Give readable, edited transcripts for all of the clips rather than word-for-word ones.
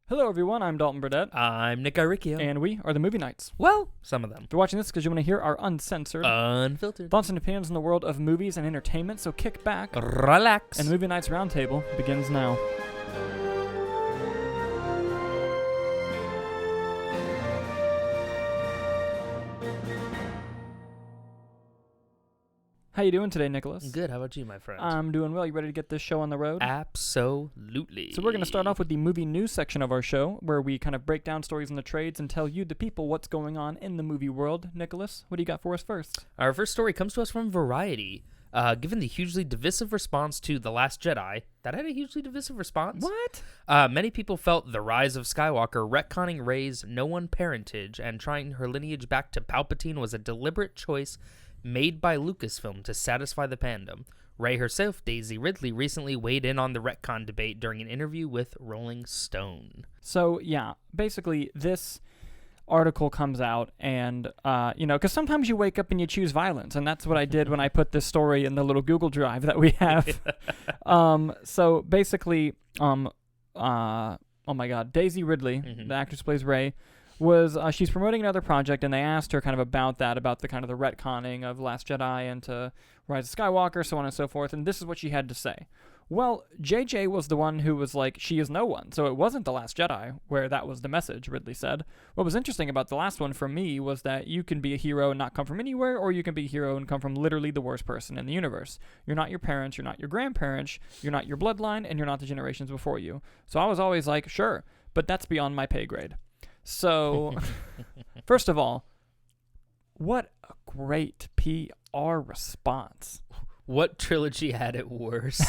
Hello, everyone. I'm Dalton Burdett. I'm Nick Iricchio. And we are the Movie Nights. Well, some of them. If you're watching this because you want to hear our uncensored, unfiltered thoughts and opinions in the world of movies and entertainment, so kick back. Relax. And the Movie Nights Roundtable begins now. How you doing today, Nicholas? Good. How about you, my friend? I'm doing well. You ready to get this show on the road? Absolutely. So we're going to start off with the movie news section of our show, where we kind of break down stories in the trades and tell you, the people, what's going on in the movie world. Nicholas, what do you got for us first? Our first story comes to us from Variety. Given the hugely divisive response to The Last Jedi, that had a hugely divisive response. What? Many people felt the rise of Skywalker retconning Rey's no-one parentage and trying her lineage back to Palpatine was a deliberate choice made by Lucasfilm to satisfy the fandom. Rey herself, Daisy Ridley, recently weighed in on the retcon debate during an interview with Rolling Stone. So, yeah, basically this article comes out and, because sometimes you wake up and you choose violence, and that's what I did when I put this story in the little Google Drive that we have. So basically, oh my God, Daisy Ridley, the actress who plays Rey, she's promoting another project, and they asked her kind of about the kind of the retconning of Last Jedi into Rise of Skywalker, so on and so forth, and this is what she had to say. Well, JJ was the one who was like, she is no one, so it wasn't The Last Jedi where that was the message, Ridley said. What was interesting about the last one for me was that you can be a hero and not come from anywhere, or you can be a hero and come from literally the worst person in the universe. You're not your parents, you're not your grandparents, you're not your bloodline, and you're not the generations before you. So I was always like, sure, but that's beyond my pay grade. So, first of all, what a great PR response. What trilogy had it worse?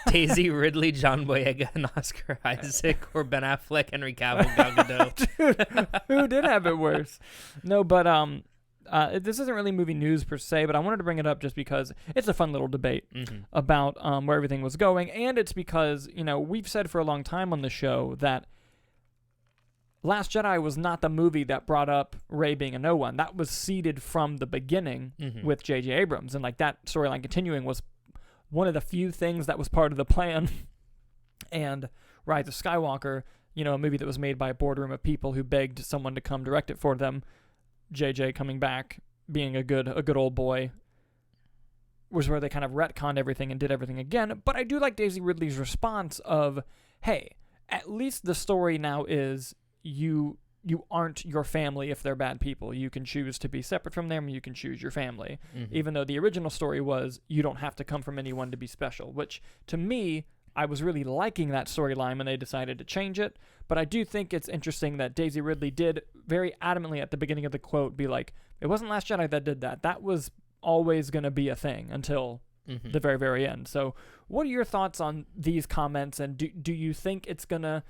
Daisy Ridley, John Boyega, and Oscar Isaac, or Ben Affleck, Henry Cavill, Gal Gadot? Dude, who did have it worse? No, but this isn't really movie news per se, but I wanted to bring it up just because it's a fun little debate about where everything was going, and it's because, we've said for a long time on the show that Last Jedi was not the movie that brought up Rey being a no-one. That was seeded from the beginning with J.J. Abrams. And that storyline continuing was one of the few things that was part of the plan. And Rise of Skywalker, a movie that was made by a boardroom of people who begged someone to come direct it for them. J.J. coming back, being a good old boy, was where they kind of retconned everything and did everything again. But I do like Daisy Ridley's response of, hey, at least the story now is you aren't your family if they're bad people. You can choose to be separate from them. You can choose your family. Even though the original story was you don't have to come from anyone to be special, which to me, I was really liking that storyline when they decided to change it. But I do think it's interesting that Daisy Ridley did very adamantly at the beginning of the quote be like, it wasn't Last Jedi that did that. That was always going to be a thing until the very, very end. So what are your thoughts on these comments? And do you think it's going to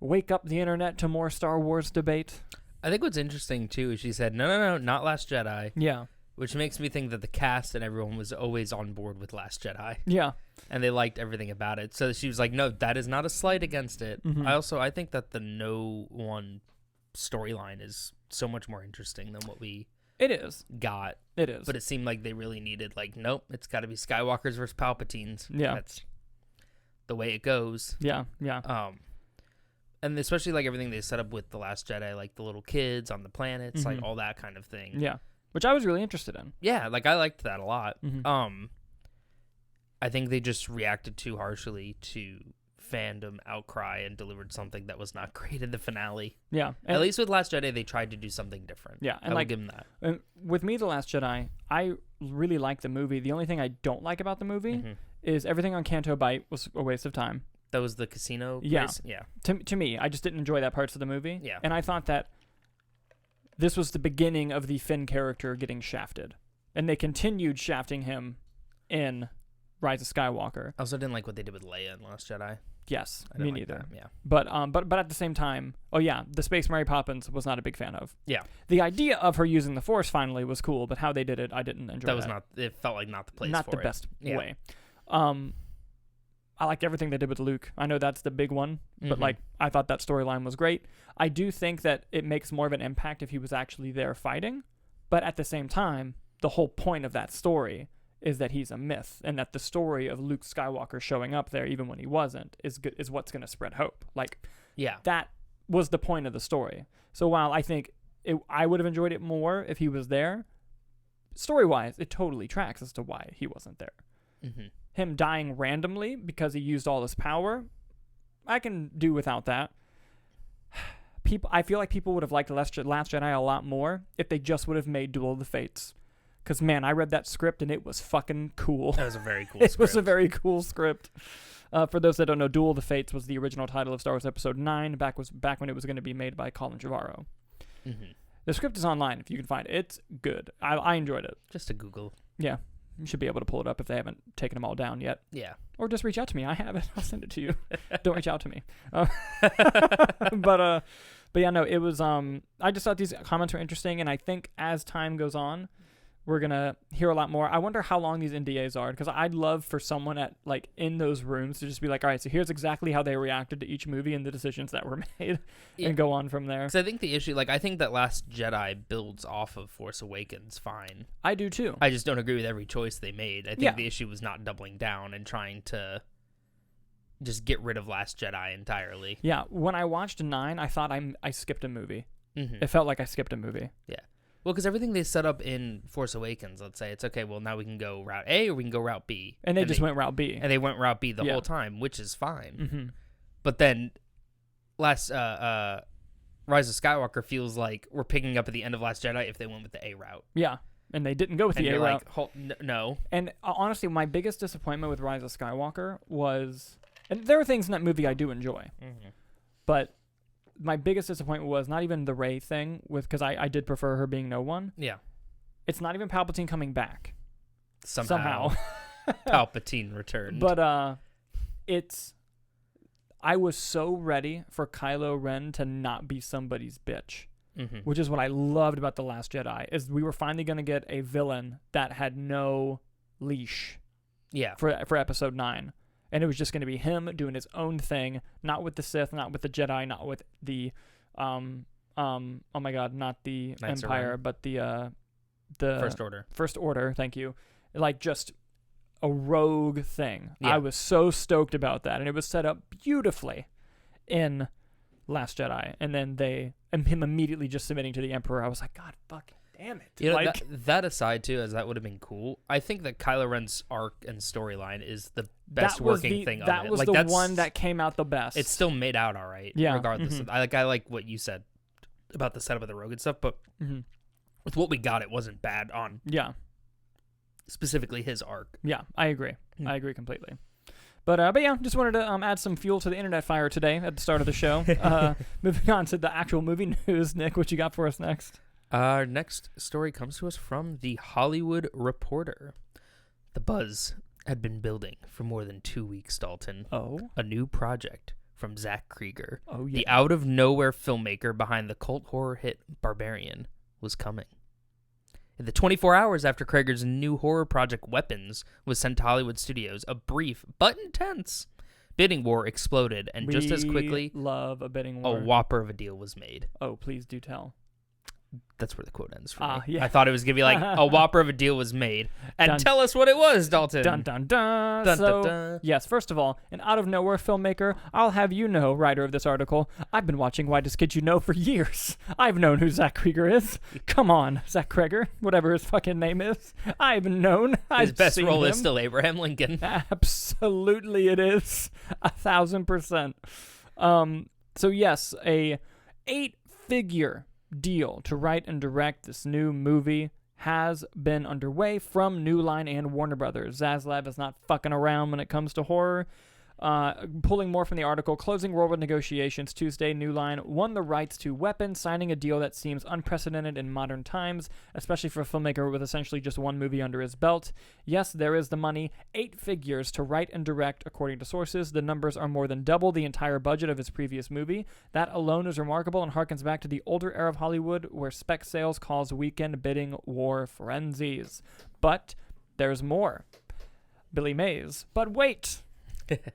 wake up the internet to more Star Wars debate? I think what's interesting, too, is she said, no, not Last Jedi. Yeah. Which makes me think that the cast and everyone was always on board with Last Jedi. Yeah. And they liked everything about it. So she was like, no, that is not a slight against it. I think that the no one storyline is so much more interesting than what we got. It is. But it seemed like they really needed, nope, it's got to be Skywalkers versus Palpatines. Yeah. That's the way it goes. Yeah. And especially everything they set up with The Last Jedi, the little kids on the planets, all that kind of thing. Yeah, which I was really interested in. Yeah, I liked that a lot. I think they just reacted too harshly to fandom outcry and delivered something that was not great in the finale. Yeah. At least with Last Jedi, they tried to do something different. Yeah. And I will give them that. And with me, The Last Jedi, I really like the movie. The only thing I don't like about the movie is everything on Canto Bight was a waste of time. That was the casino place? Yeah. To me, I just didn't enjoy that parts of the movie. Yeah. And I thought that this was the beginning of the Finn character getting shafted. And they continued shafting him in Rise of Skywalker. I also didn't like what they did with Leia in Last Jedi. Yes, me neither. Yeah. But at the same time, the Space Mary Poppins was not a big fan of. Yeah. The idea of her using the Force finally was cool, but how they did it, I didn't enjoy. That was not. It felt like not the place. Not for the it. best way. I liked everything they did with Luke. I know that's the big one, but I thought that storyline was great. I do think that it makes more of an impact if he was actually there fighting, but at the same time, the whole point of that story is that he's a myth, and that the story of Luke Skywalker showing up there, even when he wasn't, is what's going to spread hope. That was the point of the story. So while I think I would have enjoyed it more if he was there, story-wise, it totally tracks as to why he wasn't there. Mm-hmm. Him dying randomly because he used all his power, I can do without that. I feel like people would have liked Last Jedi a lot more if they just would have made Duel of the Fates. Because, man, I read that script and it was fucking cool. That was a very cool It script. was a very cool script. For those that don't know, Duel of the Fates was the original title of Star Wars Episode 9 back when it was going to be made by Colin Trevorrow. Mm-hmm. The script is online if you can find it. It's good. I enjoyed it. Just a Google. Yeah. You should be able to pull it up if they haven't taken them all down yet. Yeah. Or just reach out to me. I have it. I'll send it to you. Don't reach out to me. But yeah, no, it was, I just thought these comments were interesting, and I think as time goes on, we're going to hear a lot more. I wonder how long these NDAs are, because I'd love for someone in those rooms to just be like, all right, so here's exactly how they reacted to each movie and the decisions that were made, and go on from there. Because I think the issue, I think that Last Jedi builds off of Force Awakens fine. I do too. I just don't agree with every choice they made. I think the issue was not doubling down and trying to just get rid of Last Jedi entirely. Yeah, when I watched 9, I thought I skipped a movie. Mm-hmm. It felt like I skipped a movie. Yeah. Well, because everything they set up in Force Awakens, let's say, it's okay, well, now we can go route A or we can go route B. And they just went route B. And they went route B the whole time, which is fine. Mm-hmm. But then Rise of Skywalker feels like we're picking up at the end of Last Jedi if they went with the A route. Yeah, and they didn't go with the A route. No. And honestly, my biggest disappointment with Rise of Skywalker was... And there are things in that movie I do enjoy. Mm-hmm. But my biggest disappointment was not even the Rey thing, because I did prefer her being no one. Yeah. It's not even Palpatine coming back. Somehow. Palpatine returned. But I was so ready for Kylo Ren to not be somebody's bitch. Mm-hmm. Which is what I loved about The Last Jedi, is we were finally going to get a villain that had no leash. Yeah. For Episode 9. And it was just going to be him doing his own thing, not with the Sith, not with the Jedi, not with the, oh my God, not the Knights Empire, but the First Order. First Order, thank you. Like just a rogue thing. Yeah. I was so stoked about that, and it was set up beautifully in Last Jedi. And then him immediately just submitting to the Emperor. I was like, God fucking damn it. You know, that aside too, as that would have been cool. I think that Kylo Ren's arc and storyline is the best working thing of it. That was the one that came out the best. It's still made out all right, regardless. Mm-hmm. I like what you said about the setup of the rogue and stuff, but with what we got, it wasn't bad on specifically his arc. Yeah, I agree. I agree completely. But yeah, just wanted to add some fuel to the internet fire today at the start of the show. Moving on to the actual movie news, Nick, what you got for us next? Our next story comes to us from The Hollywood Reporter. The buzz had been building for more than 2 weeks, Dalton. Oh? A new project from Zack Cregger, Oh, yeah. the out-of-nowhere filmmaker behind the cult horror hit Barbarian, was coming. In the 24 hours after Cregger's new horror project Weapons was sent to Hollywood studios, a brief but intense bidding war exploded, and just as quickly, love a bidding war. a whopper of a deal was made. Oh, please do tell. That's where the quote ends for me. Yeah. I thought it was going to be like, a whopper of a deal was made. And Dun. tell us what it was, Dalton. Dun, dun, dun. Dun, So, dun, dun. yes, first of all, an out-of-nowhere filmmaker, I'll have you know, writer of this article, I've been watching Why Does Kid You Know for years. I've known who Zack Cregger is. Come on, Zack Cregger, whatever his fucking name is. I've known. His best seen role him. is still Abraham Lincoln. Absolutely it is. 1,000%. So yes, a 8-figure deal to write and direct this new movie has been underway from New Line and Warner Brothers. Zaslav is not fucking around when it comes to horror. Pulling more from the article, closing worldwide negotiations Tuesday, New Line won the rights to Weapons, signing a deal that seems unprecedented in modern times, especially for a filmmaker with essentially just one movie under his belt. Yes, there is the money, 8 figures to write and direct, according to sources. The numbers are more than double the entire budget of his previous movie. That alone is remarkable and harkens back to the older era of Hollywood, where spec sales caused weekend bidding war frenzies. But there's more. Billy Mays. But wait!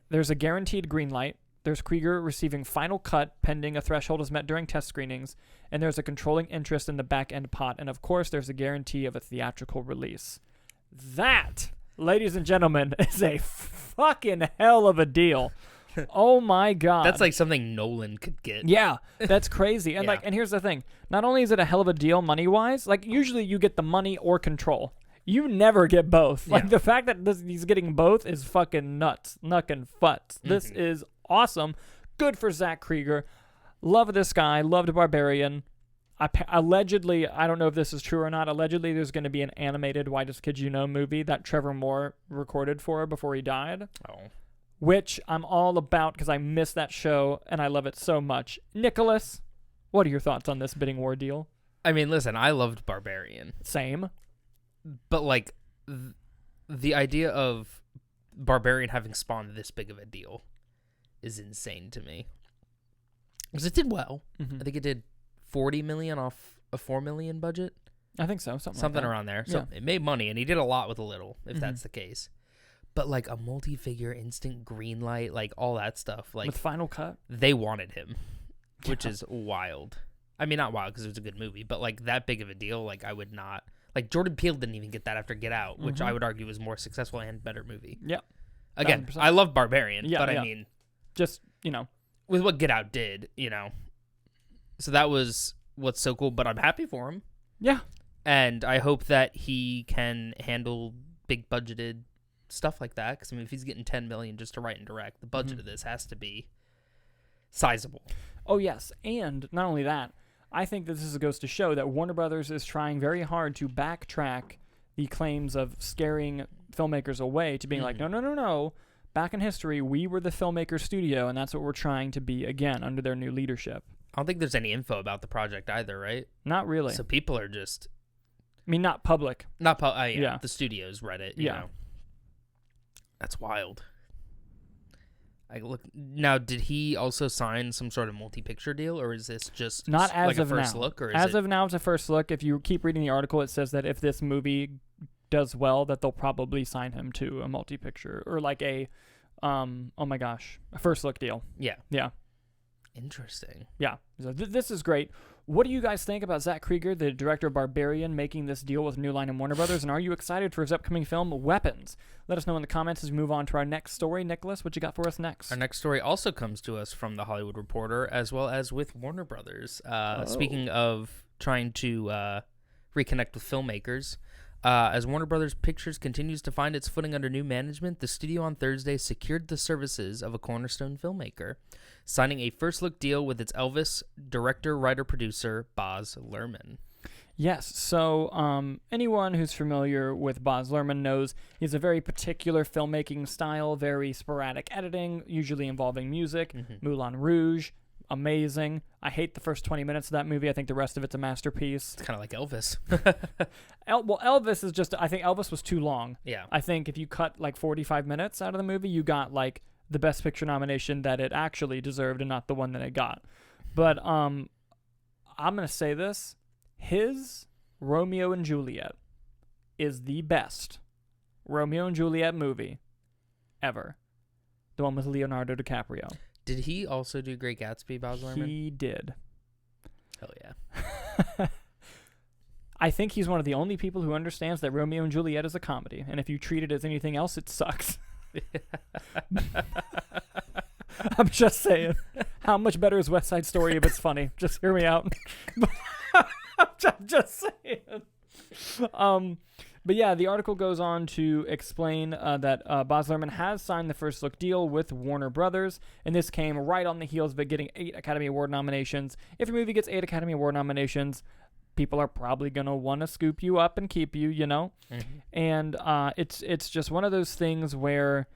There's a guaranteed green light. There's Cregger receiving final cut pending a threshold is met during test screenings. And there's a controlling interest in the back-end pot. And of course, there's a guarantee of a theatrical release. That, ladies and gentlemen, is a fucking hell of a deal. Oh my God. That's like something Nolan could get. Yeah, that's crazy. And Yeah. and here's the thing. Not only is it a hell of a deal money-wise, like usually you get the money or control. You never get both. Like Yeah. the fact that he's getting both is fucking nuts. Knuckin' futz. This is awesome. Good for Zack Cregger. Love this guy. Loved Barbarian. Allegedly, I don't know if this is true or not, allegedly there's going to be an animated Whitest Kids You Know movie that Trevor Moore recorded for before he died. Oh. Which I'm all about because I miss that show and I love it so much. Nicholas, what are your thoughts on this bidding war deal? I mean, listen, I loved Barbarian. Same. But, like, the idea of Barbarian having spawned this big of a deal is insane to me. Because it did well. Mm-hmm. I think it did $40 million off a $4 million budget. I think so. Something like that. Around there. So it made money, and he did a lot with a little, if that's the case. But, like, a multi-figure instant green light, like, all that stuff. Like, with Final Cut? they wanted him, which is wild. I mean, not wild because it was a good movie, but, like, that big of a deal, like, I would not. Like, Jordan Peele didn't even get that after Get Out, which I would argue was more successful and better movie. Yeah. Again, 100%. I love Barbarian, Yeah, but yeah. I mean, Just, with what Get Out did, So that was what's so cool, but I'm happy for him. Yeah. And I hope that he can handle big budgeted stuff like that. Because, I mean, if he's getting $10 million just to write and direct, the budget of this has to be sizable. Oh, yes. And not only that, I think this goes to show that Warner Brothers is trying very hard to backtrack the claims of scaring filmmakers away to being like, no. Back in history, we were the filmmaker studio, and that's what we're trying to be again under their new leadership. I don't think there's any info about the project either, right? Not really. So people are just... I mean, not public. Yeah. The studios read it, you know. That's wild. Now, did he also sign some sort of multi-picture deal, or is this just not as like of a first now? look? Or as of now, it's a first look. If you keep reading the article, it says that if this movie does well, that they'll probably sign him to a multi-picture or like a, a first look deal. Yeah. Yeah. Interesting. Yeah. So this is great. What do you guys think about Zack Cregger, the director of Barbarian, making this deal with New Line and Warner Brothers? And are you excited for his upcoming film, Weapons? Let us know in the comments as we move on to our next story. Nicholas, what you got for us next? Our next story also comes to us from The Hollywood Reporter, as well as with Warner Brothers. Speaking of trying to reconnect with filmmakers, as Warner Brothers Pictures continues to find its footing under new management, the studio on Thursday secured the services of a cornerstone filmmaker, signing a first-look deal with its Elvis director, writer, producer, Baz Luhrmann. Yes, so anyone who's familiar with Baz Luhrmann knows he's a very particular filmmaking style, very sporadic editing, usually involving music. Moulin Rouge, amazing. I hate the first 20 minutes of that movie. I think the rest of it's a masterpiece. It's kind of like Elvis. Elvis is just, I think Elvis was too long. Yeah. I think if you cut like 45 minutes out of the movie, you got like the Best Picture nomination that it actually deserved and not the one that it got. But I'm going to say this. His Romeo and Juliet is the best Romeo and Juliet movie ever. The one with Leonardo DiCaprio. Did he also do Great Gatsby, Baz Luhrmann? He did. Hell yeah. I think he's one of the only people who understands that Romeo and Juliet is a comedy, and if you treat it as anything else, it sucks. I'm just saying. How much better is West Side Story if it's funny? Just hear me out. I'm just saying. But yeah, the article goes on to explain that Baz Luhrmann has signed the first look deal with Warner Brothers, and this came right on the heels of it getting 8 Academy Award nominations. If your movie gets 8 Academy Award nominations, people are probably going to want to scoop you up and keep you, you know? And it's just one of those things where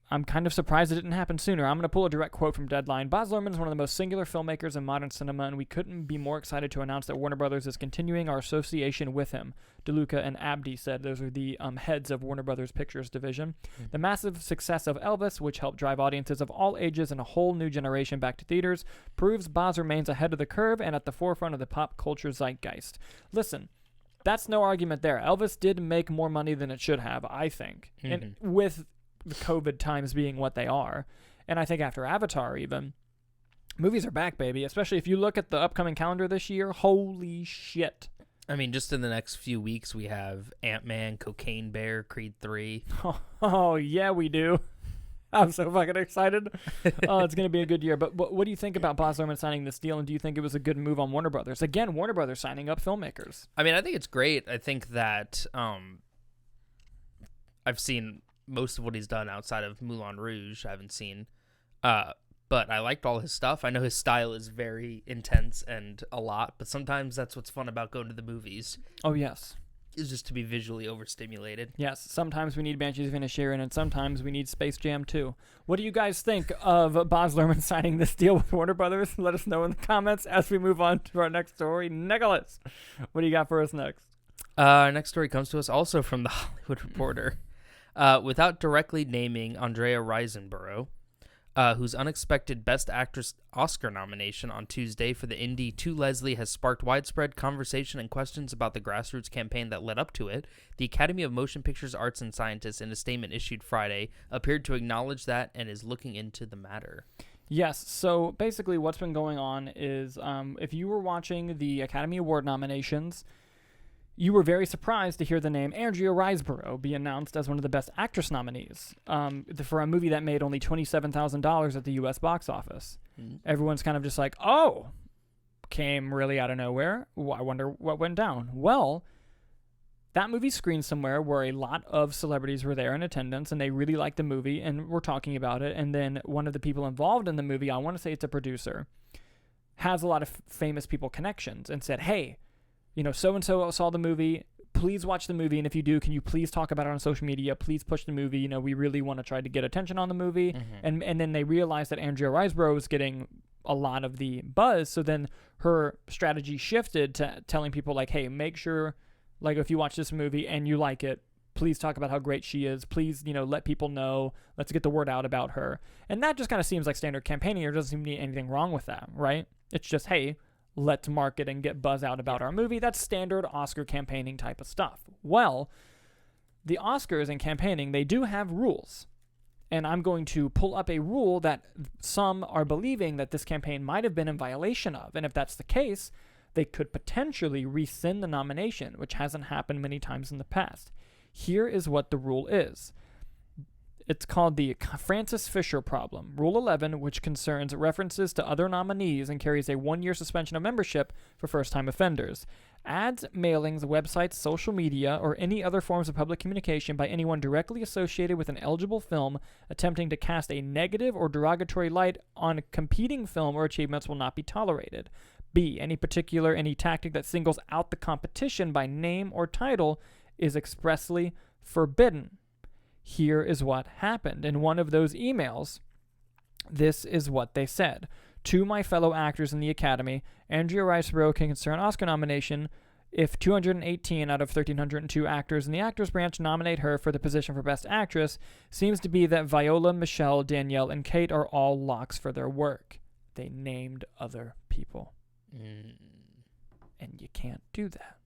I'm kind of surprised it didn't happen sooner. I'm going to pull a direct quote from Deadline. Baz Luhrmann is one of the most singular filmmakers in modern cinema, and we couldn't be more excited to announce that Warner Brothers is continuing our association with him, DeLuca and Abdi said. Those are the heads of Warner Brothers Pictures division. The massive success of Elvis, which helped drive audiences of all ages and a whole new generation back to theaters, proves Baz remains ahead of the curve and at the forefront of the pop culture zeitgeist. Listen, that's no argument there. Elvis did make more money than it should have, I think. And with the COVID times being what they are. And I think after Avatar even, movies are back, baby. Especially if you look at the upcoming calendar this year, holy shit. I mean, just in the next few weeks, we have Ant-Man, Cocaine Bear, Creed 3. Oh yeah, we do. I'm so fucking excited. Oh, it's going to be a good year. But what do you think about Baz Luhrmann signing this deal, and do you think it was a good move on Warner Brothers? Again, Warner Brothers signing up filmmakers. I mean, I think it's great. I think that I've seen most of what he's done outside of Moulin Rouge. I haven't seen. But I liked all his stuff. I know his style is very intense and a lot, but sometimes that's what's fun about going to the movies. Oh, yes. Is just to be visually overstimulated. Yes, sometimes we need Banshees of Inisherin, and sometimes we need Space Jam 2. What do you guys think of Baz Luhrmann signing this deal with Warner Brothers? Let us know in the comments as we move on to our next story. Nicholas, what do you got for us next? Our next story comes to us also from The Hollywood Reporter. Without directly naming Andre Riseborough, whose unexpected Best Actress Oscar nomination on Tuesday for the indie To Leslie has sparked widespread conversation and questions about the grassroots campaign that led up to it, the Academy of Motion Pictures Arts and Scientists, in a statement issued Friday, appeared to acknowledge that and is looking into the matter. Yes, so basically what's been going on is if you were watching the Academy Award nominations, you were very surprised to hear the name Andrea Riseborough be announced as one of the Best Actress nominees for a movie that made only $27,000 at the U.S. box office. Everyone's kind of just like, oh, came really out of nowhere. I wonder what went down. Well, that movie screened somewhere where a lot of celebrities were there in attendance, and they really liked the movie and were talking about it. And then one of the people involved in the movie, I want to say it's a producer, has a lot of famous people connections and said, hey, so-and-so saw the movie, please watch the movie, and if you do, can you please talk about it on social media, please push the movie, we really want to try to get attention on the movie, and then they realized that Andrea Riseborough was getting a lot of the buzz, so then her strategy shifted to telling people, like, hey, make sure, like, if you watch this movie and you like it, please talk about how great she is, please, let people know, let's get the word out about her, and that just kind of seems like standard campaigning. There doesn't seem to be anything wrong with that, right? It's just, hey, let's market and get buzz out about our movie. That's standard Oscar campaigning type of stuff. Well, the Oscars and campaigning, they do have rules. And I'm going to pull up a rule that some are believing that this campaign might have been in violation of. And if that's the case, they could potentially rescind the nomination, which hasn't happened many times in the past. Here is what the rule is. It's called the Francis Fisher problem. Rule 11, which concerns references to other nominees and carries a 1-year suspension of membership for first-time offenders. Ads, mailings, websites, social media, or any other forms of public communication by anyone directly associated with an eligible film attempting to cast a negative or derogatory light on a competing film or achievements will not be tolerated. B, any tactic that singles out the competition by name or title is expressly forbidden. Here is what happened. In one of those emails, this is what they said. To my fellow actors in the Academy, Andrea Riseborough can concern Oscar nomination if 218 out of 1,302 actors in the actors branch nominate her for the position for Best Actress. Seems to be that Viola, Michelle, Danielle, and Kate are all locks for their work. They named other people. And you can't do that.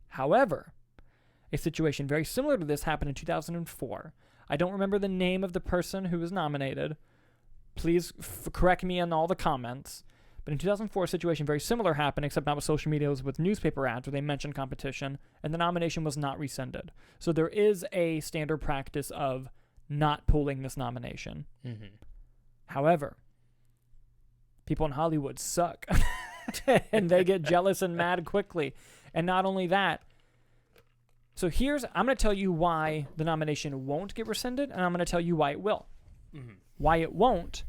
However, a situation very similar to this happened in 2004. I don't remember the name of the person who was nominated. Please correct me in all the comments. But in 2004, a situation very similar happened, except not with social media, it was with newspaper ads where they mentioned competition, and the nomination was not rescinded. So there is a standard practice of not pulling this nomination. However, people in Hollywood suck. And they get jealous and mad quickly. And not only that, so I'm going to tell you why the nomination won't get rescinded, and I'm going to tell you why it will. Why it won't,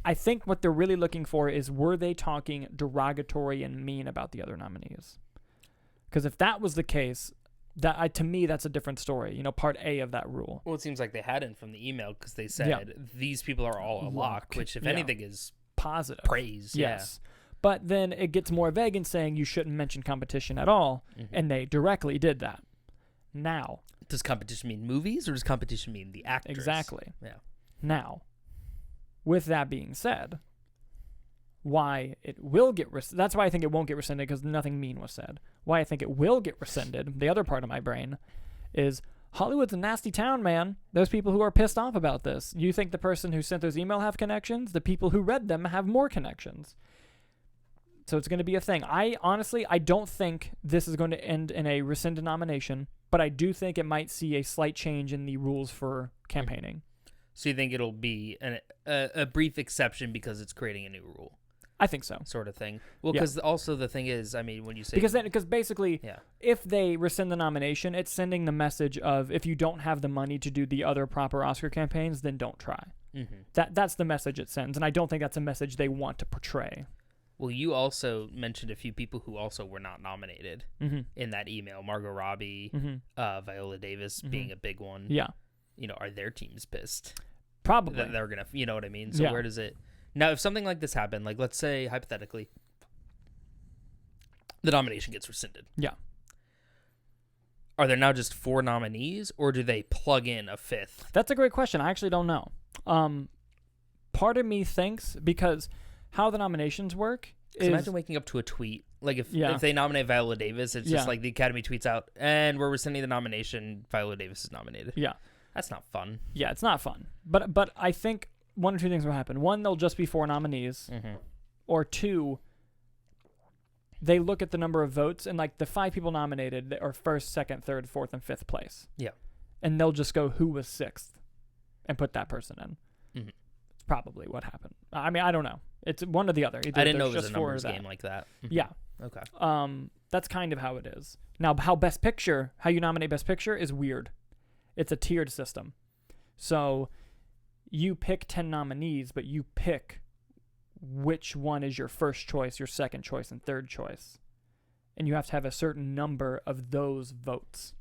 I think what they're really looking for is, were they talking derogatory and mean about the other nominees? Because if that was the case, to me, that's a different story, part A of that rule. Well, it seems like they hadn't from the email, because they said these people are all a lock, which, if anything, is positive praise. Yes. But then it gets more vague in saying you shouldn't mention competition at all, and they directly did that. Now, does competition mean movies, or does competition mean the actors? Exactly. Yeah. Now, with that being said, why it will get rescinded, that's why I think it won't get rescinded, because nothing mean was said. Why I think it will get rescinded, the other part of my brain, is Hollywood's a nasty town, man. There's people who are pissed off about this. You think the person who sent those emails have connections? The people who read them have more connections. So it's going to be a thing. I don't think this is going to end in a rescinded nomination, but I do think it might see a slight change in the rules for campaigning. So you think it'll be a brief exception because it's creating a new rule? I think so. Sort of thing. Well, because also the thing is, I mean, when you say... Because basically, if they rescind the nomination, it's sending the message of, if you don't have the money to do the other proper Oscar campaigns, then don't try. Mm-hmm. That's the message it sends, and I don't think that's a message they want to portray. Well, you also mentioned a few people who also were not nominated in that email. Margot Robbie, Viola Davis being a big one. Yeah. You know, are their teams pissed? Probably. That they're going to, you know what I mean? So where does it... Now, if something like this happened, like let's say, hypothetically, the nomination gets rescinded. Yeah. Are there now just 4 nominees, or do they plug in a 5th? That's a great question. I actually don't know. Part of me thinks, because how the nominations work is... Imagine waking up to a tweet. Like, if they nominate Viola Davis, it's just like the Academy tweets out, and we're rescinding the nomination, Viola Davis is nominated. Yeah. That's not fun. Yeah, it's not fun. But I think... one or two things will happen. One, there'll just be 4 nominees. Or 2, they look at the number of votes, and like the 5 people nominated are 1st, 2nd, 3rd, 4th, and 5th place. Yeah. And they'll just go, who was 6th? And put that person in. It's probably what happened. I mean, I don't know. It's one or the other. Either I didn't know it was just a numbers game like that. Yeah. Okay. That's kind of how it is. Now, how you nominate Best Picture is weird. It's a tiered system. So... you pick 10 nominees, but you pick which one is your first choice, your second choice, and third choice. And you have to have a certain number of those votes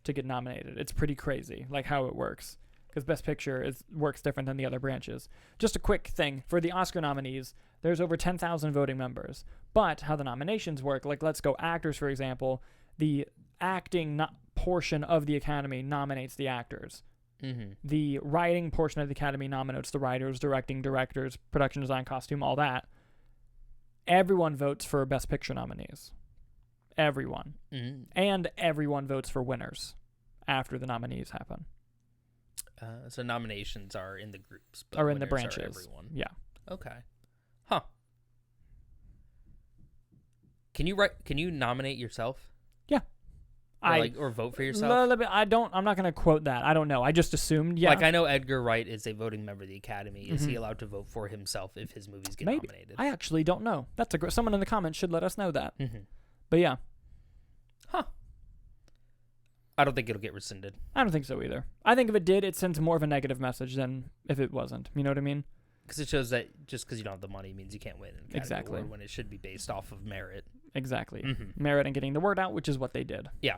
to get nominated. It's pretty crazy, like how it works. Because Best Picture works different than the other branches. Just a quick thing. For the Oscar nominees, there's over 10,000 voting members. But how the nominations work, like let's go actors, for example, the acting portion of the Academy nominates the actors. The writing portion of the Academy nominates the writers, directors, production design, costume, all that. Everyone votes for Best Picture nominees. Everyone. And everyone votes for winners after the nominees happen. So nominations are in the groups. Or in the branches. Everyone. Yeah. Okay. Huh. Can you nominate yourself? Yeah. Or vote for yourself? I'm not going to quote that. I don't know. I just assumed, yeah. Like, I know Edgar Wright is a voting member of the Academy. Is he allowed to vote for himself if his movies get nominated? I actually don't know. Someone in the comments should let us know that. But yeah. Huh. I don't think it'll get rescinded. I don't think so either. I think if it did, it sends more of a negative message than if it wasn't. You know what I mean? Because it shows that just because you don't have the money means you can't win an Academy Exactly. Award when it should be based off of merit. Exactly. Merit and getting the word out, which is what they did. Yeah.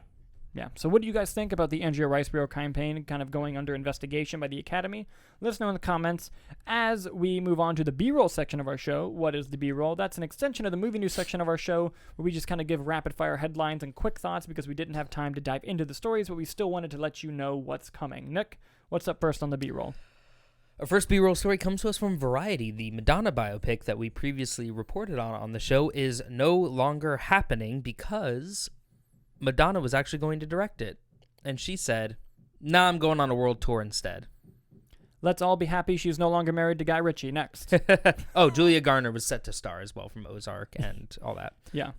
Yeah. So what do you guys think about the Andrea Riseborough campaign kind of going under investigation by the Academy? Let us know in the comments. As we move on to the B-roll section of our show, what is the B-roll? That's an extension of the movie news section of our show where we just kind of give rapid-fire headlines and quick thoughts because we didn't have time to dive into the stories, but we still wanted to let you know what's coming. Nick, what's up first on the B-roll? Our first B-roll story comes to us from Variety. The Madonna biopic that we previously reported on the show is no longer happening because Madonna was actually going to direct it. And she said, nah, I'm going on a world tour instead. Let's all be happy she's no longer married to Guy Ritchie. Next. Oh, Julia Garner was set to star as well from Ozark and all that. Yeah.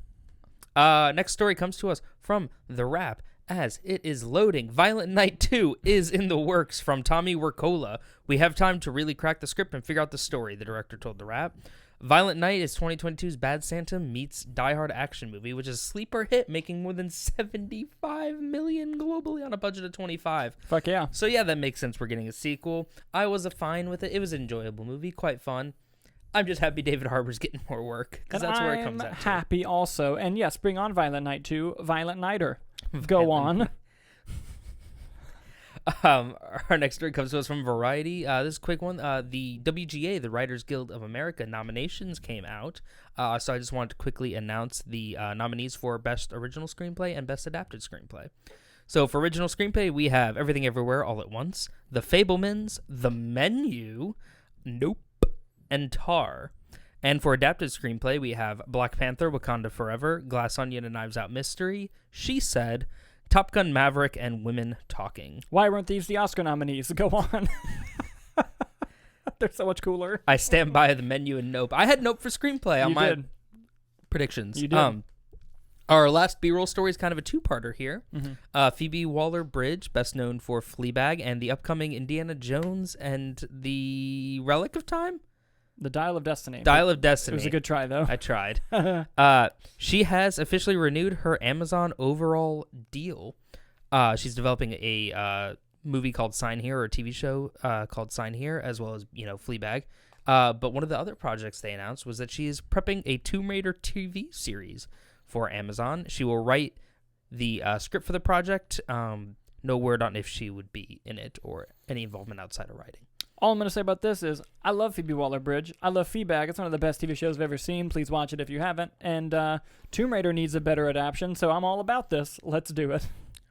Next story comes to us from The Wrap. As it is loading, Violent Night 2 is in the works from Tommy Wirkola. We have time to really crack the script and figure out the story, the director told The Wrap. Violent Night is 2022's Bad Santa meets Die Hard action movie, which is a sleeper hit, making more than $75 million globally on a budget of $25. Fuck yeah. So yeah, that makes sense. We're getting a sequel. I was fine with it. It was an enjoyable movie, quite fun. I'm just happy David Harbour's getting more work, because that's where it comes out. I'm happy also. And yes, bring on Violent Night 2, Violent Nighter. Go on. Our next story comes to us from Variety. This is a quick one. The WGA, the Writers Guild of America nominations came out. So I just wanted to quickly announce the nominees for Best Original Screenplay and Best Adapted Screenplay. So for Original Screenplay, we have Everything Everywhere All at Once, The Fabelmans, The Menu, Nope, and Tar. And for Adapted Screenplay, we have Black Panther, Wakanda Forever, Glass Onion and Knives Out Mystery, She Said, Top Gun Maverick, and Women Talking. Why weren't these the Oscar nominees? Go on. They're so much cooler. I stand by The Menu and Nope. I had Nope for screenplay on my predictions. You did. Our last B-roll story is kind of a two-parter here. Mm-hmm. Phoebe Waller-Bridge, best known for Fleabag and the upcoming Indiana Jones and the Relic of Time? The Dial of Destiny. Dial of Destiny. It was a good try, though. I tried. She has officially renewed her Amazon overall deal. She's developing a movie called Sign Here, or a TV show called Sign Here, as well as, Fleabag. But one of the other projects they announced was that she is prepping a Tomb Raider TV series for Amazon. She will write the script for the project. No word on if she would be in it or any involvement outside of writing. All I'm going to say about this is I love Phoebe Waller-Bridge. I love Fleabag. It's one of the best TV shows I've ever seen. Please watch it if you haven't. And Tomb Raider needs a better adaptation, so I'm all about this. Let's do it.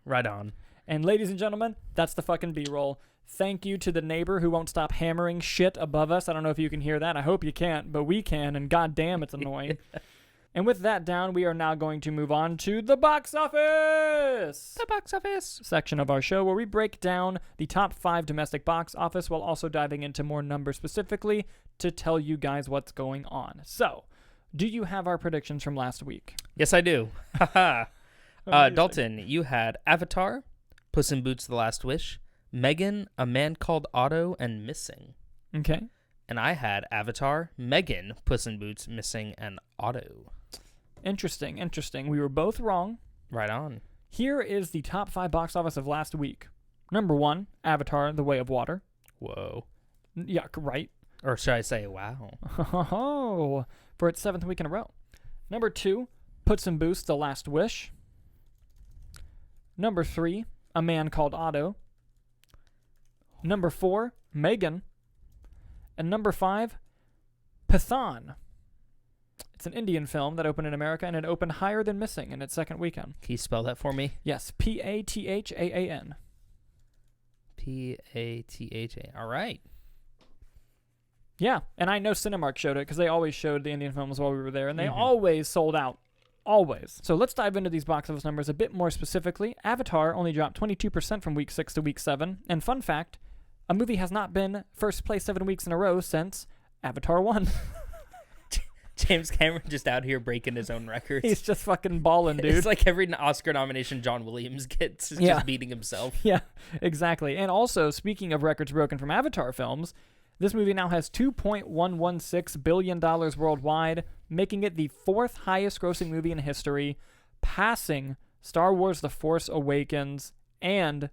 Right on. And ladies and gentlemen, that's the fucking B-roll. Thank you to the neighbor who won't stop hammering shit above us. I don't know if you can hear that. I hope you can't, but we can, and goddamn, it's annoying. And with that down, we are now going to move on to the box office! The box office! Section of our show where we break down the top 5 domestic box office while also diving into more numbers specifically to tell you guys what's going on. So, do you have our predictions from last week? Yes, I do. Dalton, you had Avatar, Puss in Boots: The Last Wish, Megan, A Man Called Otto, and Missing. Okay. And I had Avatar, Megan, Puss in Boots, Missing, and Otto. Interesting. We were both wrong. Right on. Here is the top 5 box office of last week. Number 1, Avatar: The Way of Water. Whoa. Yeah, right. Or should I say, wow. Oh, for its 7th week in a row. Number 2, Puss in Boots: The Last Wish. Number 3, A Man Called Otto. Number 4, Megan. And number 5, Pathaan. It's an Indian film that opened in America, and it opened higher than Missing in its second weekend. Can you spell that for me? Yes, Pathaan. Pathaa. All right. Yeah, and I know Cinemark showed it because they always showed the Indian films while we were there, and they always sold out. Always. So let's dive into these box office numbers a bit more specifically. Avatar only dropped 22% from week 6 to week 7. And fun fact, a movie has not been first place 7 weeks in a row since Avatar 1. James Cameron just out here breaking his own records. He's just fucking balling, dude. It's like every Oscar nomination John Williams gets is just beating himself. Yeah, exactly. And also, speaking of records broken from Avatar films, this movie now has $2.116 billion worldwide, making it the 4th highest grossing movie in history, passing Star Wars The Force Awakens and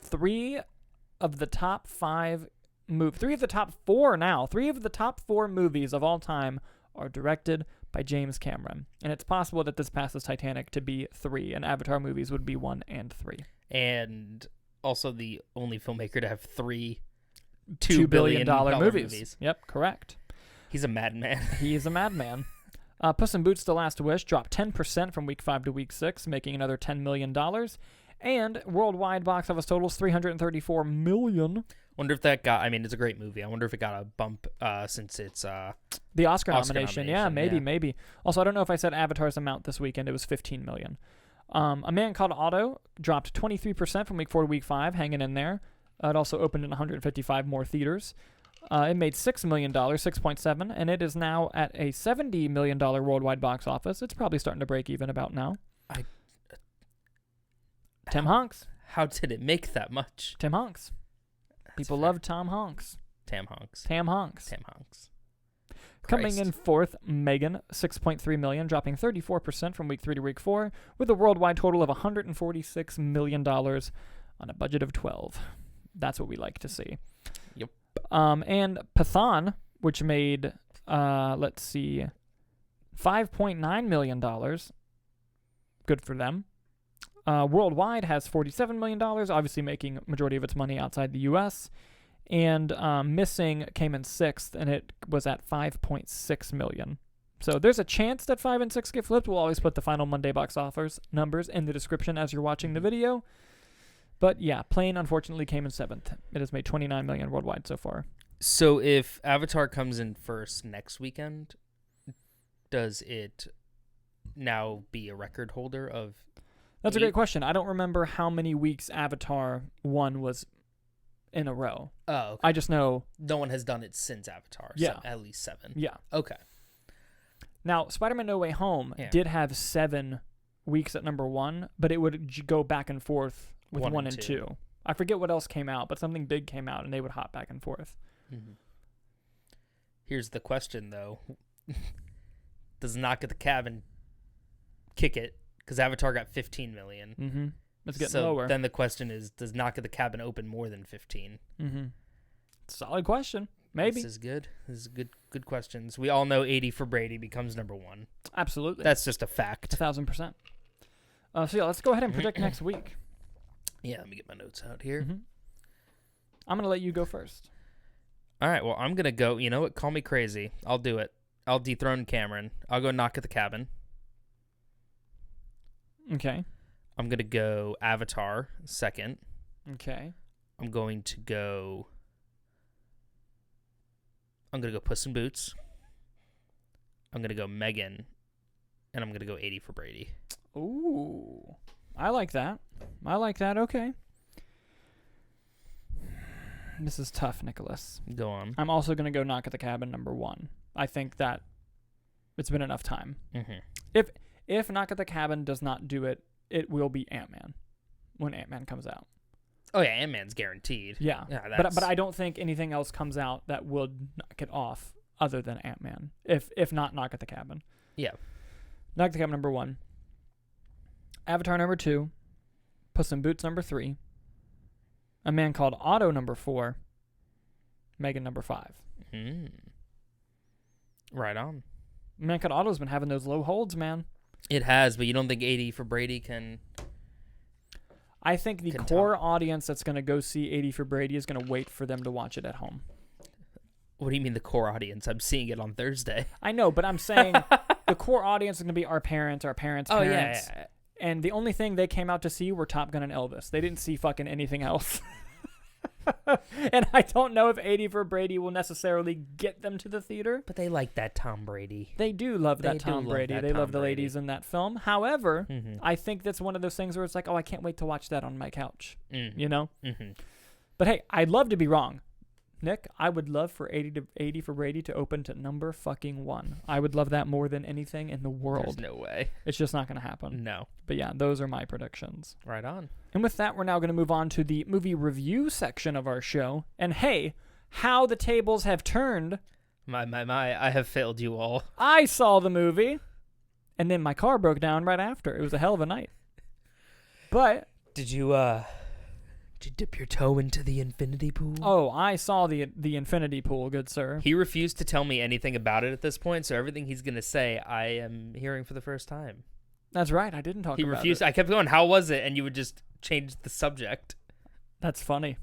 3 of the top 4 movies of all time are directed by James Cameron. And it's possible that this passes Titanic to be 3, and Avatar movies would be 1 and 3. And also the only filmmaker to have 3 $2 billion movies. Yep, correct. He's a madman. He is a madman. Puss in Boots: The Last Wish dropped 10% from week 5 to week 6, making another $10 million. And worldwide box office totals $334 million. Wonder if that got, it's a great movie. I wonder if it got a bump since it's the Oscar nomination. Yeah, maybe. Also, I don't know if I said Avatar's amount this weekend. It was $15 million. A Man Called Otto dropped 23% from week 4 to week 5, hanging in there. It also opened in 155 more theaters. It made $6 million, 6.7, and it is now at a $70 million worldwide box office. It's probably starting to break even about now. Tim Hanks. How did it make that much? Tim Hanks. People love Tom Hanks. Tam Hanks. Coming in 4th, Megan, $6.3 million, dropping 34% from week 3 to week 4, with a worldwide total of $146 million on a budget of 12. That's what we like to see. Yep. And Pathaan, which made, $5.9 million. Good for them. Worldwide has $47 million, obviously making majority of its money outside the U.S. And Missing came in 6th, and it was at $5.6 million. So there's a chance that 5 and 6 get flipped. We'll always put the final Monday box office numbers in the description as you're watching the video. But yeah, Plane unfortunately came in 7th. It has made $29 million worldwide so far. So if Avatar comes in first next weekend, does it now be a record holder of... That's a great question. I don't remember how many weeks Avatar 1 was in a row. Oh, okay. I just know... No one has done it since Avatar. Yeah. So at least 7. Yeah. Okay. Now, Spider-Man No Way Home did have 7 weeks at number 1, but it would go back and forth with 1 and 2. I forget what else came out, but something big came out, and they would hop back and forth. Mm-hmm. Here's the question, though. Does Knock at the Cabin kick it? Because Avatar got 15 million. Mm-hmm. It's getting lower. Then the question is, does Knock at the Cabin open more than 15? Mm-hmm. Solid question. Maybe. This is good. This is good questions. We all know 80 for Brady becomes number 1. Absolutely. That's just a fact. 1,000%. So yeah, let's go ahead and predict next week. Yeah, let me get my notes out here. Mm-hmm. I'm going to let you go first. All right, well, I'm going to go, you know what, call me crazy. I'll do it. I'll dethrone Cameron. I'll go Knock at the Cabin. Okay. I'm going to go Avatar second. Okay. I'm going to go Puss in Boots. I'm going to go Megan. And I'm going to go 80 for Brady. Ooh. I like that. Okay. This is tough, Nicholas. Go on. I'm also going to go Knock at the Cabin number 1. I think that it's been enough time. Mm-hmm. If Knock at the Cabin does not do it, it will be Ant-Man when Ant-Man comes out. Oh, yeah, Ant-Man's guaranteed. Yeah but I don't think anything else comes out that would knock it off other than Ant-Man, if not Knock at the Cabin. Yeah. Knock at the Cabin number 1. Avatar number 2. Puss in Boots number 3. A Man Called Otto number 4. Megan number 5. Right on. Man Calle Otto's been having those low holds, man. It has, but you don't think 80 for Brady can... I think the core audience that's going to go see 80 for Brady is going to wait for them to watch it at home. What do you mean the core audience? I'm seeing it on Thursday. I know, but I'm saying the core audience is going to be our parents' parents. Yeah. And the only thing they came out to see were Top Gun and Elvis. They didn't see fucking anything else. And I don't know if 80 for Brady will necessarily get them to the theater. But they like that Tom Brady. They do love that Tom Brady. They love the Brady. ladies in that film. However, I think that's one of those things where it's like, oh, I can't wait to watch that on my couch. You know? Mm-hmm. But hey, I'd love to be wrong. Nick, I would love for 80 for Brady to open to number fucking 1. I would love that more than anything in the world. There's no way. It's just not going to happen. No. But yeah, those are my predictions. Right on. And with that, we're now going to move on to the movie review section of our show. And hey, how the tables have turned. My, I have failed you all. I saw the movie, and then my car broke down right after. It was a hell of a night. But... Did you dip your toe into the infinity pool? Oh, I saw the infinity pool, good sir. He refused to tell me anything about it at this point, so everything he's going to say, I am hearing for the first time. That's right, I didn't talk about it. He refused. I kept going, how was it? And you would just change the subject. That's funny.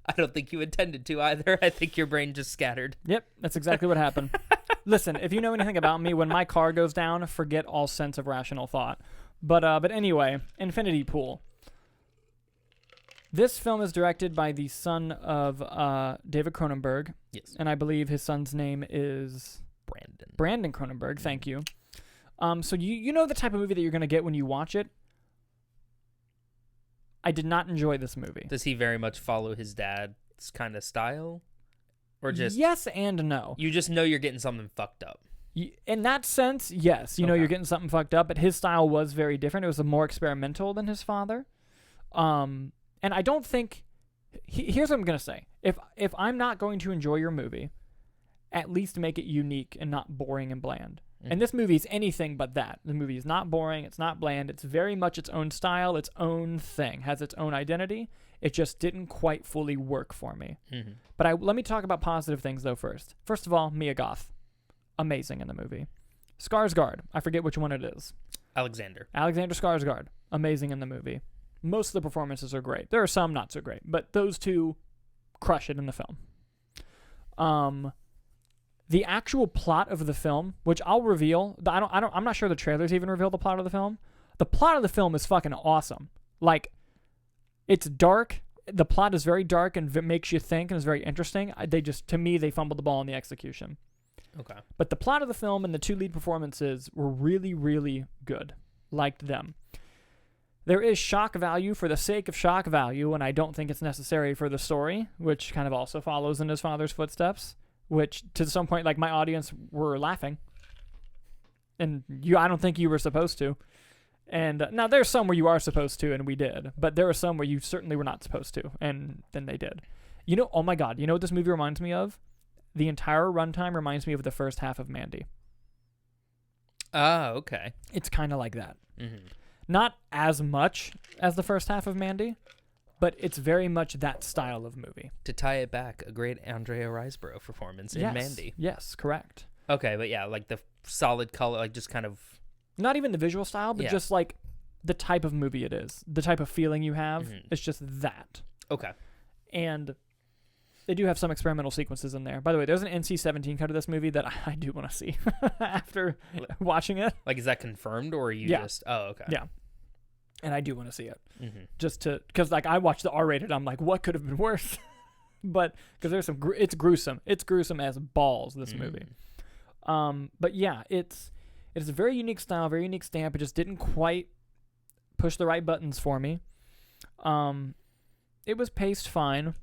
I don't think you intended to either. I think your brain just scattered. Yep, that's exactly what happened. Listen, if you know anything about me, when my car goes down, forget all sense of rational thought. But anyway, Infinity Pool. This film is directed by the son of David Cronenberg. Yes. And I believe his son's name is... Brandon Cronenberg, thank you. So you know the type of movie that you're going to get when you watch it. I did not enjoy this movie. Does he very much follow his dad's kind of style? Or just... Yes and no. You just know you're getting something fucked up. In that sense, yes. You know you're getting something fucked up, but his style was very different. It was more experimental than his father. And I don't think... Here's what I'm going to say. If I'm not going to enjoy your movie, at least make it unique and not boring and bland. And this movie is anything but that. The movie is not boring. It's not bland. It's very much its own style, its own thing, has its own identity. It just didn't quite fully work for me. Mm-hmm. But let me talk about positive things, though, first. First of all, Mia Goth. Amazing in the movie. Skarsgård. I forget which one it is. Alexander Skarsgård. Amazing in the movie. Most of the performances are great. There are some not so great, but those two crush it in the film. The actual plot of the film, which I'll reveal, I'm not sure the trailers even reveal the plot of the film. The plot of the film is fucking awesome. Like, it's dark. The plot is very dark and makes you think and is very interesting. To me, they fumbled the ball in the execution. Okay. But the plot of the film and the two lead performances were really, really good. Liked them. There is shock value for the sake of shock value, and I don't think it's necessary for the story, which kind of also follows in his father's footsteps, which to some point, like, my audience were laughing. and I don't think you were supposed to. And now there's some where you are supposed to, and we did. But there are some where you certainly were not supposed to, and then they did. Oh my God, you know what this movie reminds me of? The entire runtime reminds me of the first half of Mandy. Oh, okay. It's kind of like that. Mm-hmm. Not as much as the first half of Mandy, but it's very much that style of movie. To tie it back, a great Andrea Riseborough performance in Mandy. Yes, correct. Okay, but yeah, like the solid color, like just kind of... Not even the visual style, but just like the type of movie it is. The type of feeling you have. Mm-hmm. It's just that. Okay. And they do have some experimental sequences in there. By the way, there's an NC-17 cut of this movie that I do want to see after watching it. Like, is that confirmed, or are you just... Oh, okay. Yeah. And I do want to see it. Mm-hmm. Just to... Because, like, I watched the R-rated, I'm like, what could have been worse? But, because there's some... It's gruesome. It's gruesome as balls, this movie. But, yeah, it's a very unique style, very unique stamp. It just didn't quite push the right buttons for me. It was paced fine.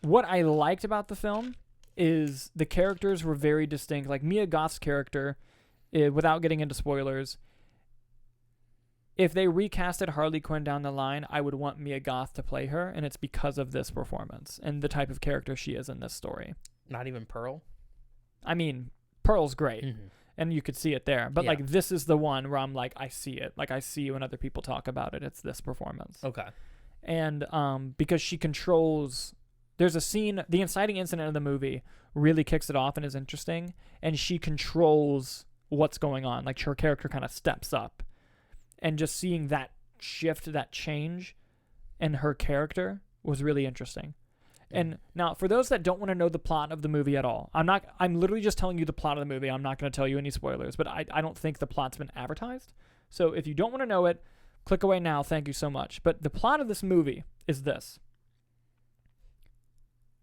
What I liked about the film is the characters were very distinct. Like Mia Goth's character, without getting into spoilers, if they recasted Harley Quinn down the line, I would want Mia Goth to play her, and it's because of this performance and the type of character she is in this story. Not even Pearl? I mean, Pearl's great, and you could see it there. But, like, this is the one where I'm like, I see it. Like, I see when other people talk about it. It's this performance. Okay. And because she controls... There's a scene... The inciting incident of the movie really kicks it off and is interesting, and she controls what's going on. Like, her character kind of steps up. And just seeing that shift, that change in her character was really interesting. And now, for those that don't want to know the plot of the movie at all, I'm literally just telling you the plot of the movie. I'm not going to tell you any spoilers, but I don't think the plot's been advertised. So if you don't want to know it, click away now. Thank you so much. But the plot of this movie is this.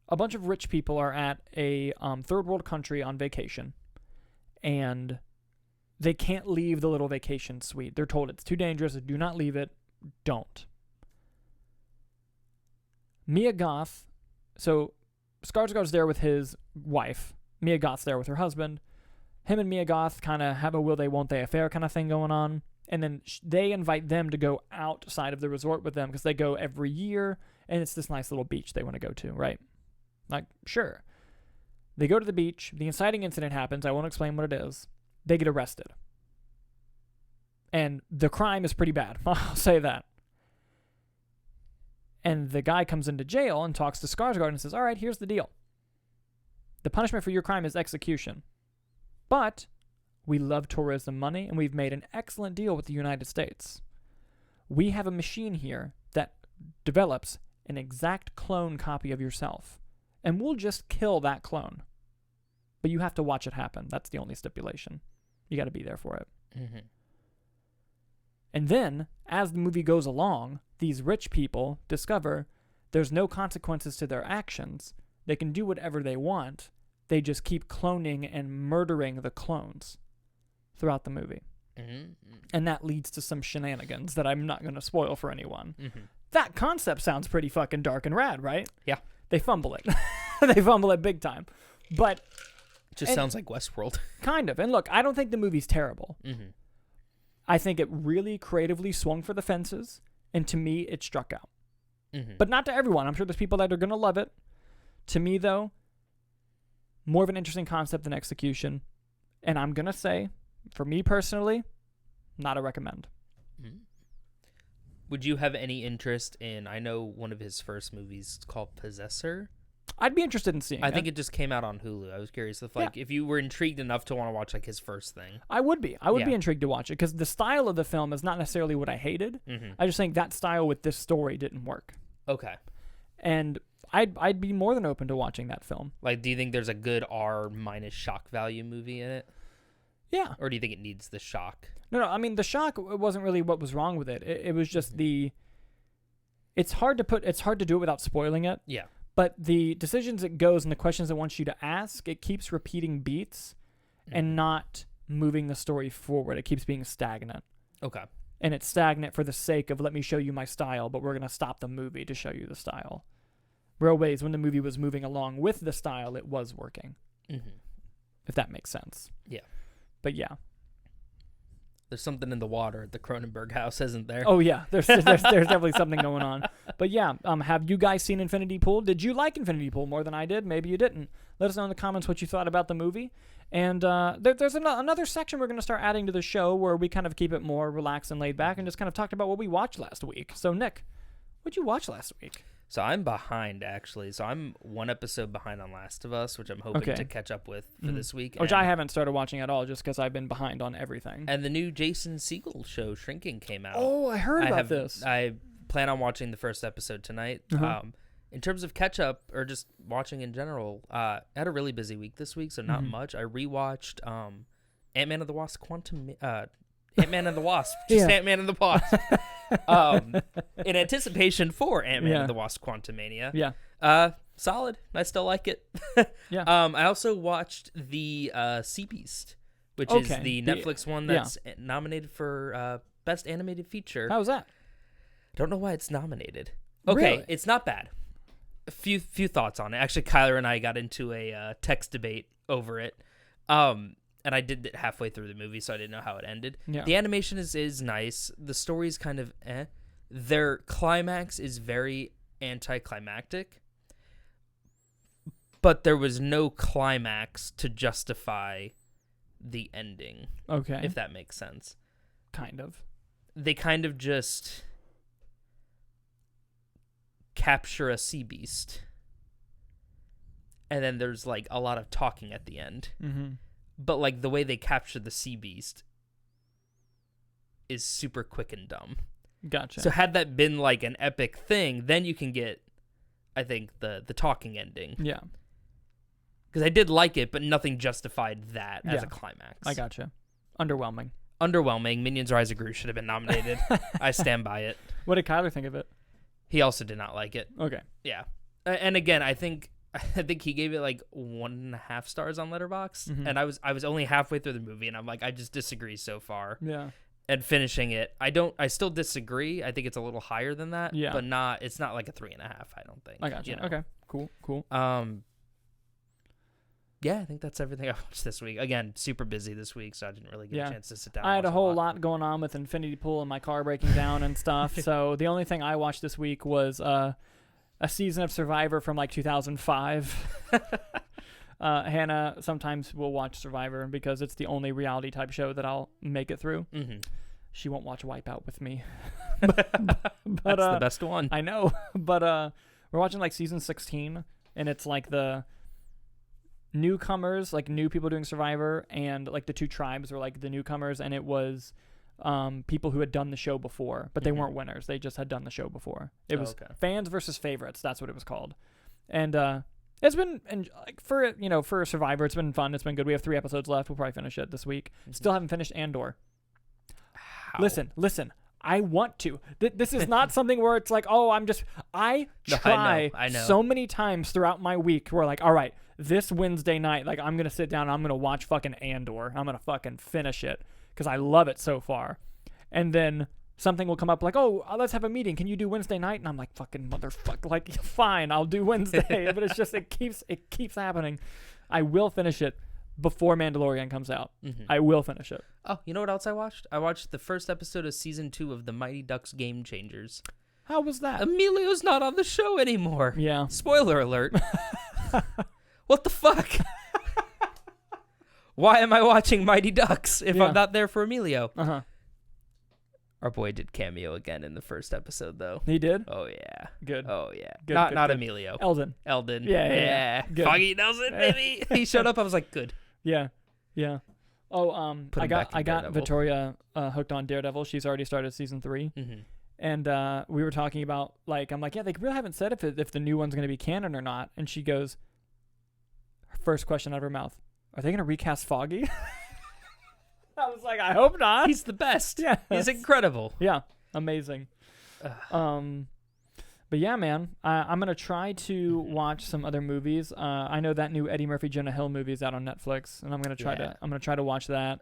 A bunch of rich people are at a third world country on vacation, and they can't leave the little vacation suite. They're told it's too dangerous. Do not leave it. Don't. Mia Goth... So, Skarsgård's there with his wife. Mia Goth's there with her husband. Him and Mia Goth kind of have a will they, won't they affair kind of thing going on. And then they invite them to go outside of the resort with them because they go every year, and it's this nice little beach they want to go to, right? Like, sure. They go to the beach. The inciting incident happens. I won't explain what it is. They get arrested. And the crime is pretty bad. I'll say that. And the guy comes into jail and talks to Skarsgård and says, all right, here's the deal. The punishment for your crime is execution. But we love tourism money, and we've made an excellent deal with the United States. We have a machine here that develops an exact clone copy of yourself, and we'll just kill that clone. But you have to watch it happen. That's the only stipulation. You got to be there for it. Mm-hmm. And then, as the movie goes along, these rich people discover there's no consequences to their actions. They can do whatever they want. They just keep cloning and murdering the clones throughout the movie. Mm-hmm. And that leads to some shenanigans that I'm not going to spoil for anyone. Mm-hmm. That concept sounds pretty fucking dark and rad, right? Yeah. They fumble it. They fumble it big time. But... It just sounds like Westworld. Kind of. And look, I don't think the movie's terrible. Mm-hmm. I think it really creatively swung for the fences, and to me, it struck out. Mm-hmm. But not to everyone. I'm sure there's people that are going to love it. To me, though, more of an interesting concept than execution. And I'm going to say, for me personally, not a recommend. Mm-hmm. Would you have any interest in, I know one of his first movies is called Possessor. I'd be interested in seeing I think it just came out on Hulu. I was curious if you were intrigued enough to want to watch like his first thing. I would be. I would be intrigued to watch it because the style of the film is not necessarily what I hated. Mm-hmm. I just think that style with this story didn't work. Okay. And I'd be more than open to watching that film. Like, do you think there's a good R- shock value movie in it? Yeah. Or do you think it needs the shock? No. I mean, the shock wasn't really what was wrong with it. It was just It's hard to do it without spoiling it. Yeah. But the decisions it goes and the questions it wants you to ask, it keeps repeating beats and not moving the story forward. It keeps being stagnant. Okay. And it's stagnant for the sake of let me show you my style, but we're going to stop the movie to show you the style. Real ways, when the movie was moving along with the style, it was working. Mm-hmm. if that makes sense. Yeah. But yeah. There's something in the water at the Cronenberg house, isn't there? Oh yeah, there's definitely something going on. But yeah, have you guys seen Infinity Pool? Did you like Infinity Pool more than I did? Maybe you didn't. Let us know in the comments what you thought about the movie. And there's another section we're going to start adding to the show where we kind of keep it more relaxed and laid back and just kind of talked about what we watched last week. So Nick, what'd you watch last week? So I'm behind, actually. So I'm one episode behind on Last of Us, which I'm hoping to catch up with for this week. Which I haven't started watching at all just because I've been behind on everything. And the new Jason Segel show, Shrinking, came out. Oh, I heard about this. I plan on watching the first episode tonight. In terms of catch-up, or just watching in general, I had a really busy week this week, so not much. I rewatched Ant-Man and the Wasp Ant-Man and the Wasp. Just Ant-Man and the Wasp. In anticipation for Ant-Man and the Wasp Quantumania. Yeah. Solid. I still like it. Yeah. I also watched the Sea Beast, which is the Netflix one that's nominated for Best Animated Feature. How was that? I don't know why it's nominated. Okay, Really? It's not bad. A few thoughts on it. Actually, Kyler and I got into a text debate over it. And I did it halfway through the movie, so I didn't know how it ended. Yeah. The animation is nice. The story's kind of eh. Their climax is very anticlimactic. But there was no climax to justify the ending. Okay. If that makes sense. Kind of. They kind of just capture a sea beast. And then there's like a lot of talking at the end. Mm-hmm. But like the way they capture the sea beast is super quick and dumb. Gotcha. So had that been like an epic thing, then you can get, I think, the talking ending. Yeah. Because I did like it, but nothing justified that as a climax. I gotcha. Underwhelming. Minions Rise of Gru should have been nominated. I stand by it. What did Kyler think of it? He also did not like it. Okay. Yeah. And again, I think he gave it like 1.5 stars on Letterboxd, and I was only halfway through the movie, and I'm like, I just disagree so far. Yeah. And finishing it, I still disagree. I think it's a little higher than that. Yeah. But it's not like a 3.5. I don't think. I got you. Okay. Cool. Yeah, I think that's everything I watched this week. Again, super busy this week, so I didn't really get a chance to sit down. I had a whole lot going on with Infinity Pool and my car breaking down and stuff. So the only thing I watched this week was a season of Survivor from like 2005. Hannah sometimes will watch Survivor because it's the only reality type show that I'll make it through. Mm-hmm. She won't watch Wipeout with me. but that's the best one. I know. But we're watching like season 16, and it's like the newcomers, like new people doing Survivor, and like the two tribes were like the newcomers, and it was people who had done the show before, but they weren't winners. They just had done the show before. It was fans versus favorites. That's what it was called. And it's been, and like for Survivor, it's been fun. It's been good. We have 3 episodes left. We'll probably finish it this week. Still haven't finished Andor. How? Listen. I want to. This is not something where it's like, oh, I try I know. so many times throughout my week where like, all right, this Wednesday night, like I'm going to sit down and I'm going to watch fucking Andor. I'm going to fucking finish it because I love it so far. And then something will come up like, oh, let's have a meeting. Can you do Wednesday night? And I'm like, fucking motherfucker, like, fine, I'll do Wednesday. But it's just, it keeps happening. I will finish it before Mandalorian comes out. Mm-hmm. I will finish it. Oh, you know what else I watched? I watched the first episode of season 2 of The Mighty Ducks Game Changers. How was that? Emilio's not on the show anymore. Yeah. Spoiler alert. What the fuck? Why am I watching Mighty Ducks if I'm not there for Emilio? Uh-huh. Our boy did cameo again in the first episode, though. He did? Oh, yeah. Good. Oh, yeah. Good, not good. Emilio. Eldon. Yeah. Good. Foggy Nelson, baby. He showed up. I was like, good. Yeah. Oh, I got Victoria hooked on Daredevil. She's already started season 3. Mm-hmm. And we were talking about, like, I'm like, yeah, they really haven't said if the new one's going to be canon or not. And she goes, her first question out of her mouth, are they going to recast Foggy? I was like, I hope not. He's the best. Yeah. He's incredible. Yeah. Amazing. But yeah, man, I'm going to try to watch some other movies. I know that new Eddie Murphy, Jonah Hill movie is out on Netflix, and I'm going to try to watch that.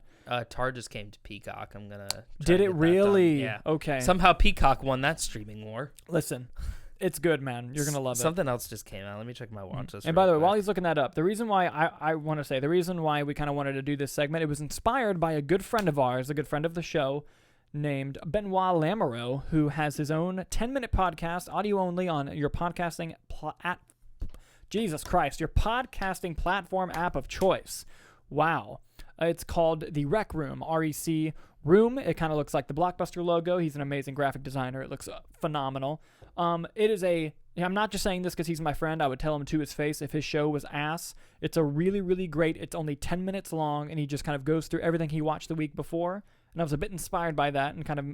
Tar just came to Peacock. I'm going to Did it really? Yeah. Okay. Somehow Peacock won that streaming war. Listen, It's good, man. You're gonna love it. Something else just came out. Let me check my watch list. And by the way, while he's looking that up, the reason why I want to say, the reason why we kind of wanted to do this segment, it was inspired by a good friend of ours, a good friend of the show, named Benoit Lamoureux, who has his own 10-minute podcast, audio only, on your podcasting Jesus Christ, your podcasting platform app of choice. Wow. It's called The Rec Room, REC Room. It kind of looks like the Blockbuster logo. He's an amazing graphic designer. It looks phenomenal. It is I'm not just saying this because he's my friend. I would tell him to his face if his show was ass. It's a really, really great, it's only 10 minutes long, and he just kind of goes through everything he watched the week before. And I was a bit inspired by that and kind of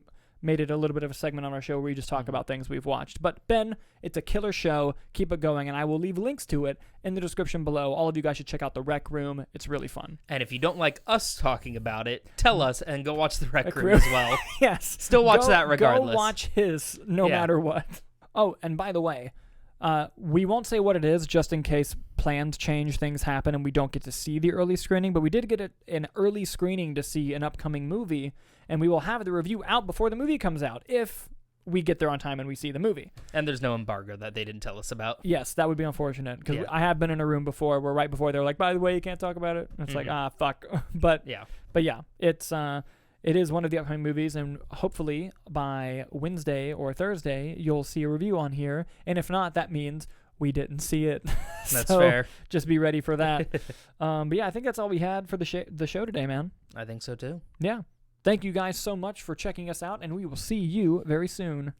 made it a little bit of a segment on our show where we just talk about things we've watched. But Ben, it's a killer show. Keep it going, and I will leave links to it in the description below. All of you guys should check out The Rec Room. It's really fun. And if you don't like us talking about it, tell us and go watch The Rec Room as well. Yes. Still watch that regardless. Go watch his no matter what. Oh, and by the way, we won't say what it is just in case plans change, things happen, and we don't get to see the early screening, but we did get an early screening to see an upcoming movie, and we will have the review out before the movie comes out if we get there on time and we see the movie. And there's no embargo that they didn't tell us about. Yes, that would be unfortunate, because I have been in a room before where right before they were like, by the way, you can't talk about it. And it's like, fuck. But yeah, it is one of the upcoming movies, and hopefully by Wednesday or Thursday, you'll see a review on here. And if not, that means we didn't see it. That's fair. Just be ready for that. But yeah, I think that's all we had for the show today, man. I think so too. Yeah. Thank you guys so much for checking us out, and we will see you very soon.